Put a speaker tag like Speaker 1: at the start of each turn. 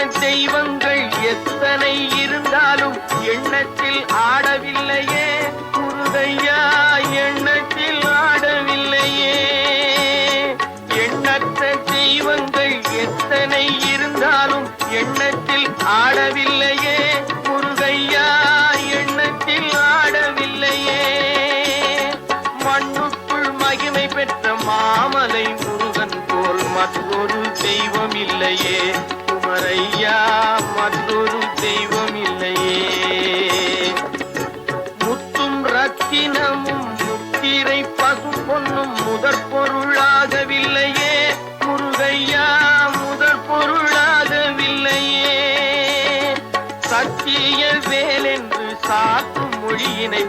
Speaker 1: தெய்வங்கள் எத்தனை இருந்தாலும் எண்ணத்தில் ஆடவில்லையே முருகையா, எண்ணத்தில் ஆடவில்லையே. எண்ணற்ற தெய்வங்கள் எத்தனை இருந்தாலும் எண்ணத்தில் ஆடவில்லையே முருகையா, எண்ணத்தில் ஆடவில்லையே. மண்ணுக்குள் மகிமை பெற்ற மாமலை முருகன் போல் மற்றொரு தெய்வம் இல்லையே குமரையா, மற்றொரு தெய்வம் இல்லையே. முத்தும் ரத்தினமும் முத்திரை பசும் பொன்னும் முதற் பொருளாகவில்லையே முருகையா, முதற் பொருளாகவில்லையே. சத்திய வேலென்று சாற்றும் மொழியினை